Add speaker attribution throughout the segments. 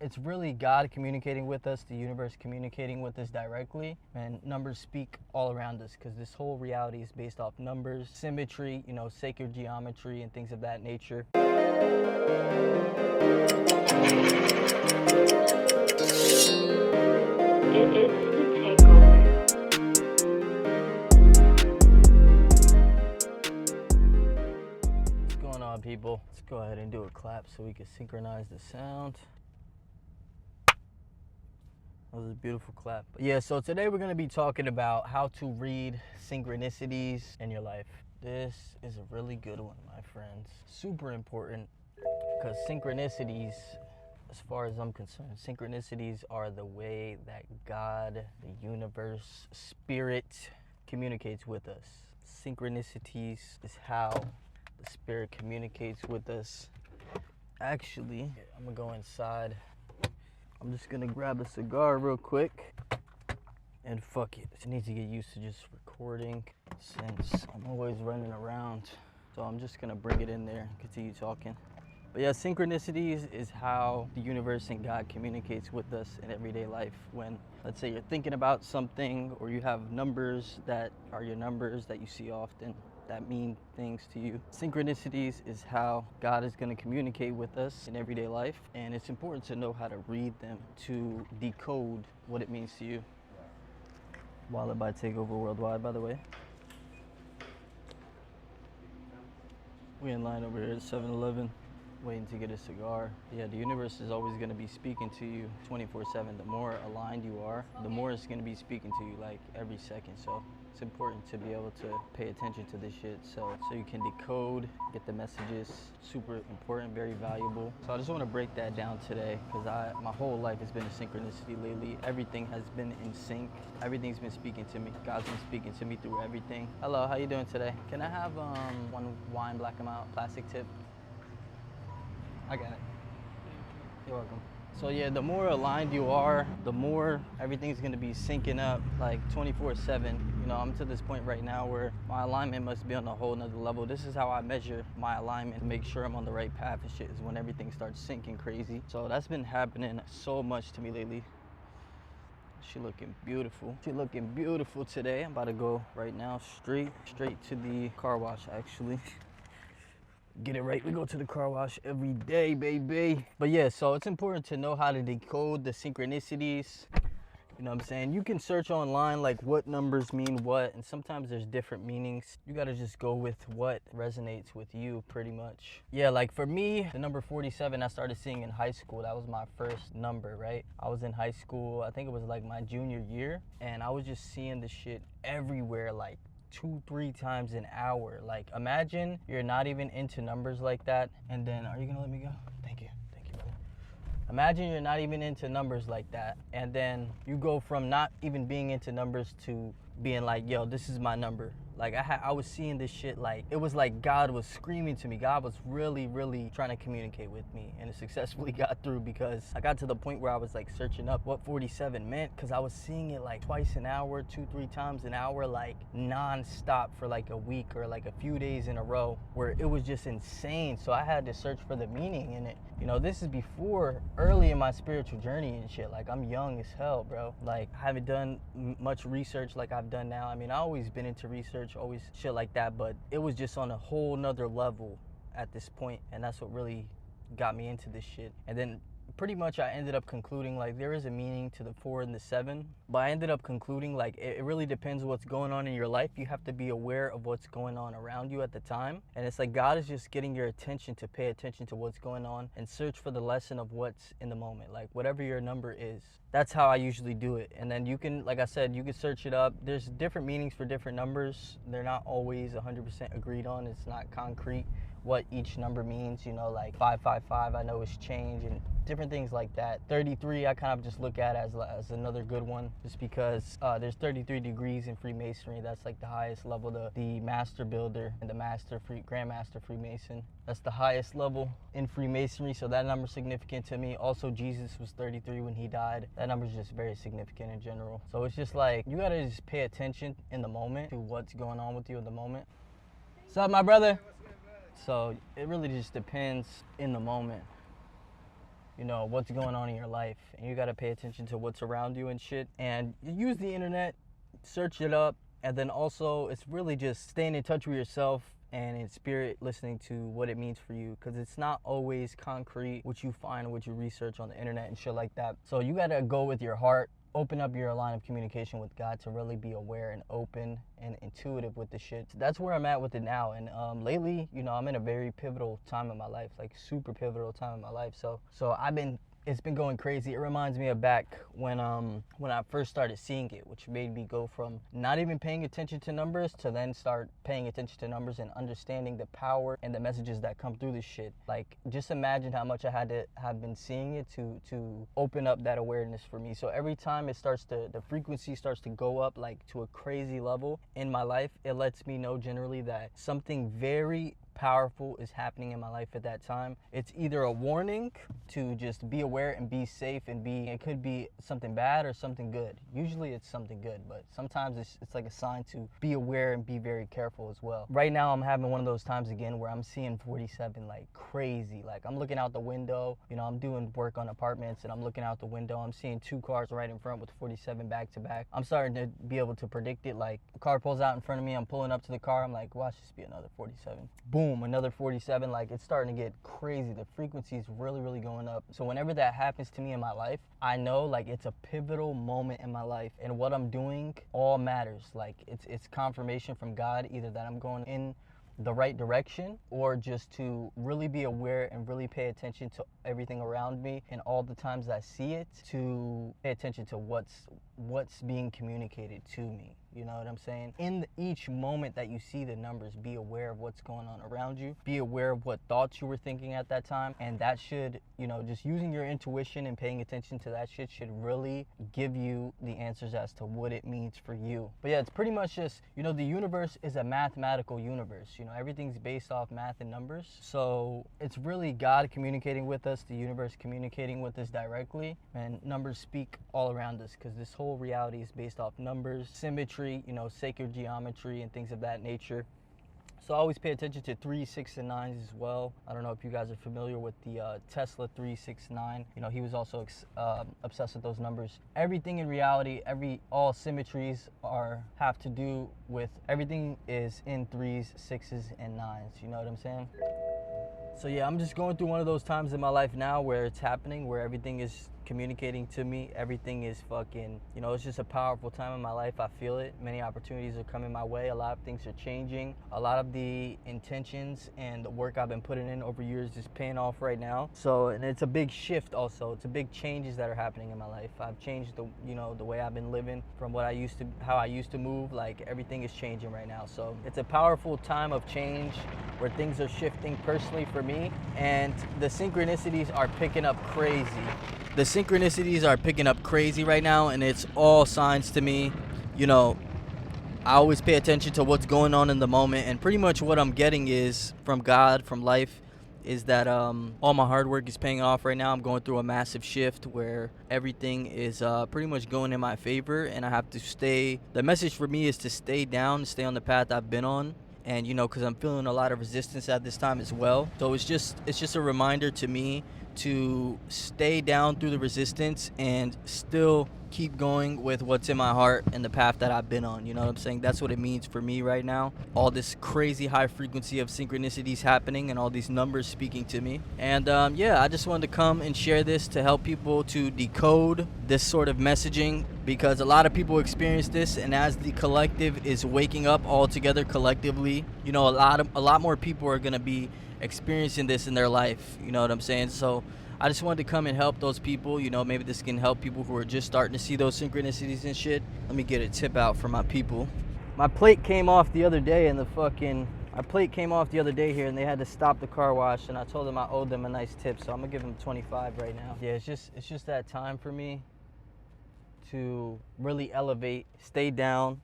Speaker 1: It's really God communicating with us, the universe communicating with us directly, and numbers speak all around us because this whole reality is based off numbers, symmetry, you know, sacred geometry and things of that nature. What's going on, people? Let's go ahead and do a clap so we can synchronize the sound. That was a beautiful clap. But yeah, so today we're going to be talking about how to read synchronicities in your life. This is a really good one, my friends. Super important because synchronicities, as far as I'm concerned, synchronicities are the way that God, the universe, spirit communicates with us. Synchronicities is how the spirit communicates with us. Actually, I'm gonna go inside. I'm just gonna grab a cigar real quick and fuck it. I need to get used to just recording since I'm always running around. So I'm just gonna bring it in there and continue talking. But yeah, synchronicities is how the universe and God communicates with us in everyday life. When, let's say, you're thinking about something or you have numbers that are your numbers that you see often that mean things to you. Synchronicities is how God is going to communicate with us in everyday life, and it's important to know how to read them to decode what it means to you. Wallet by Takeover Worldwide, by the way. We in line over here at 7-Eleven. Waiting to get a cigar. Yeah, the universe is always going to be speaking to you 24/7. The more aligned you are, the more it's going to be speaking to you like every second. So it's important to be able to pay attention to this shit so you can decode, get the messages. Super important, very valuable. So I just want to break that down today because my whole life has been a synchronicity lately. Everything has been in sync. Everything's been speaking to me. God's been speaking to me through everything. Hello, how you doing today? Can I have one wine black amount, plastic tip? I got it. You're welcome. So yeah, the more aligned you are, the more everything's gonna be syncing up like 24/7. You know, I'm to this point right now where my alignment must be on a whole nother level. This is how I measure my alignment to make sure I'm on the right path and shit, is when everything starts syncing crazy. So that's been happening so much to me lately. She looking beautiful. She looking beautiful today. I'm about to go right now straight to the car wash actually. Get it right. We go to the car wash every day, baby. But yeah, so it's important to know how to decode the synchronicities. You know what I'm saying? You can search online like what numbers mean what, and sometimes there's different meanings. You gotta just go with what resonates with you pretty much. Yeah, like for me, the number 47 I started seeing in high school. That was my first number, right? I was in high school, I think it was like my junior year, and I was just seeing this shit everywhere, like 2-3 times an hour. Like imagine you're not even into numbers like that, and then are you gonna let me go? Thank you brother. Imagine you're not even into numbers like that, and then you go from not even being into numbers to being like, yo, this is my number. Like I was seeing this shit, like it was like God was screaming to me. God was really trying to communicate with me, and it successfully got through because I got to the point where I was like searching up what 47 meant, because I was seeing it like twice an hour, 2-3 times an hour, like non-stop for like a week or like a few days in a row, where it was just insane. So I had to search for the meaning in it. You know, this is before early in my spiritual journey and shit. Like I'm young as hell, bro. Like I haven't done much research like I've done now. I mean, I always been into research, always shit like that, but it was just on a whole nother level at this point, and that's what really got me into this shit. And then pretty much I ended up concluding like there is a meaning to the 4 and the 7, but I ended up concluding like it really depends what's going on in your life. You have to be aware of what's going on around you at the time, and it's like God is just getting your attention to pay attention to what's going on and search for the lesson of what's in the moment, like whatever your number is. That's how I usually do it. And then you can, like I said, you can search it up. There's different meanings for different numbers. They're not always 100% agreed on. It's not concrete what each number means, you know, like 555 I know is change and different things like that. 33 I kind of just look at as another good one, just because there's 33 degrees in Freemasonry. That's like the highest level. The Master Builder and the Grandmaster Freemason, that's the highest level in Freemasonry, so that number's significant to me. Also, Jesus was 33 when he died. That number's just very significant in general. So it's just like you gotta just pay attention in the moment to what's going on with you in the moment. What's up, my brother? So it really just depends in the moment. you know, what's going on in your life, and you got to pay attention to what's around you and shit. And you use the internet, search it up, and then also it's really just staying in touch with yourself and in spirit, listening to what it means for you, because it's not always concrete what you find, what you research on the internet and shit like that. So you got to go with your heart, open up your line of communication with God to really be aware and open and intuitive with the shit. That's where I'm at with it now. And lately, you know, I'm in a very pivotal time in my life, like super pivotal time in my life. So it's been going crazy. It reminds me of back when I first started seeing it, which made me go from not even paying attention to numbers to then start paying attention to numbers and understanding the power and the messages that come through this shit. Like, just imagine how much I had to have been seeing it to open up that awareness for me. So every time the frequency starts to go up like to a crazy level in my life, it lets me know generally that something very powerful is happening in my life at that time. It's either a warning to just be aware and be safe, and it could be something bad or something good. Usually it's something good, but sometimes it's like a sign to be aware and be very careful as well. Right now I'm having one of those times again where I'm seeing 47 like crazy. Like, I'm looking out the window, you know, I'm doing work on apartments and I'm looking out the window, I'm seeing 2 cars right in front with 47 back to back. I'm starting to be able to predict it. Like, a car pulls out in front of me, I'm pulling up to the car, I'm like, watch this be another 47. Boom, another 47. Like, it's starting to get crazy. The frequency is really, really going up. So whenever that happens to me in my life, I know like it's a pivotal moment in my life, and what I'm doing all matters. Like, it's confirmation from God, either that I'm going in the right direction, or just to really be aware and really pay attention to everything around me, and all the times I see it, to pay attention to what's being communicated to me. You know what I'm saying? In each moment that you see the numbers, be aware of what's going on around you. Be aware of what thoughts you were thinking at that time. And that should, you know, just using your intuition and paying attention to that shit should really give you the answers as to what it means for you. But yeah, it's pretty much just, you know, the universe is a mathematical universe. You know, everything's based off math and numbers. So it's really God communicating with us, the universe communicating with us directly. And numbers speak all around us, because this whole reality is based off numbers, symmetry, you know, sacred geometry and things of that nature. So I always pay attention to 3, 6, and 9s as well. I don't know if you guys are familiar with the Tesla 369. You know, he was also obsessed with those numbers. Everything in reality, all symmetries have to do with, everything is in 3s, 6s, and 9s. You know what I'm saying? So yeah, I'm just going through one of those times in my life now where it's happening, where everything is communicating to me. Everything is fucking, you know, it's just a powerful time in my life. I feel it. Many opportunities are coming my way. A lot of things are changing. A lot of the intentions and the work I've been putting in over years is paying off right now. So, and it's a big shift also. It's a big changes that are happening in my life. I've changed the way I've been living from how I used to move. Like, everything is changing right now. So it's a powerful time of change where things are shifting personally for me, and the synchronicities are picking up crazy. The synchronicities are picking up crazy right now, and it's all signs to me. You know, I always pay attention to what's going on in the moment, and pretty much what I'm getting is from God, from life, is that all my hard work is paying off right now. I'm going through a massive shift where everything is pretty much going in my favor, and I have to the message for me is to stay down, stay on the path I've been on. And, you know, because I'm feeling a lot of resistance at this time as well. So it's just a reminder to me to stay down through the resistance and still keep going with what's in my heart and the path that I've been on. You know what I'm saying? That's what it means for me right now. All this crazy high frequency of synchronicities happening and all these numbers speaking to me. And yeah, I just wanted to come and share this to help people to decode this sort of messaging, because a lot of people experience this, and as the collective is waking up all together collectively, you know, a lot more people are going to be experiencing this in their life. You know what I'm saying? So I just wanted to come and help those people. You know, maybe this can help people who are just starting to see those synchronicities and shit. Let me get a tip out for my people. My plate came off the other day, and here, and they had to stop the car wash, and I told them I owed them a nice tip, so I'm gonna give them 25 right now. Yeah, it's just that time for me to really elevate, stay down.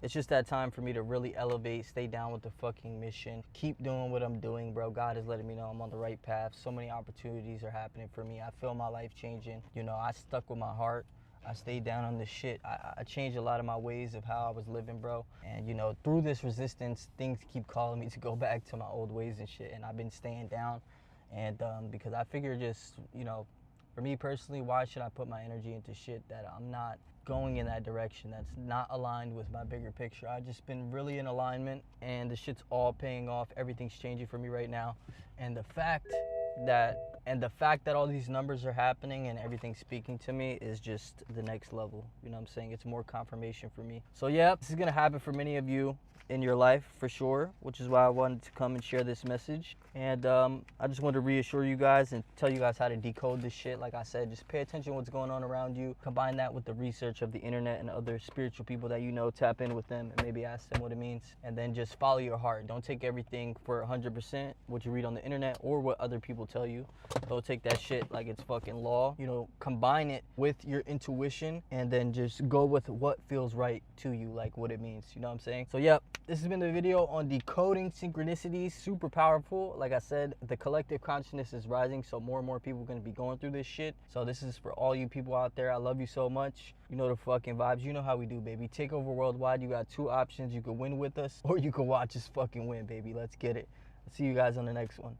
Speaker 1: It's just that time for me to really elevate, stay down with the fucking mission. Keep doing what I'm doing, bro. God is letting me know I'm on the right path. So many opportunities are happening for me. I feel my life changing. You know, I stuck with my heart. I stayed down on this shit. I changed a lot of my ways of how I was living, bro. And, you know, through this resistance, things keep calling me to go back to my old ways and shit. And I've been staying down. And because I figure just, you know, For me personally, why should I put my energy into shit that I'm not going in that direction, that's not aligned with my bigger picture? I've just been really in alignment, and the shit's all paying off. Everything's changing for me right now. And the fact that all these numbers are happening and everything's speaking to me is just the next level. You know what I'm saying? It's more confirmation for me. So yeah, this is gonna happen for many of you in your life for sure, which is why I wanted to come and share this message. And I just wanted to reassure you guys and tell you guys how to decode this shit. Like I said, just pay attention to what's going on around you. Combine that with the research of the internet and other spiritual people that you know. Tap in with them and maybe ask them what it means. And then just follow your heart. Don't take everything for 100%, what you read on the internet or what other people tell you. Don't take that shit like it's fucking law. You know, combine it with your intuition and then just go with what feels right to you, like what it means. You know what I'm saying? So yep, this has been the video on decoding synchronicities. Super powerful. Like I said, the collective consciousness is rising, so more and more people are going to be going through this shit. So this is for all you people out there. I love you so much. You know the fucking vibes. You know how we do, baby. Takeover worldwide. You got two options. You can win with us or you can watch us fucking win, baby. Let's get it. See you guys on the next one.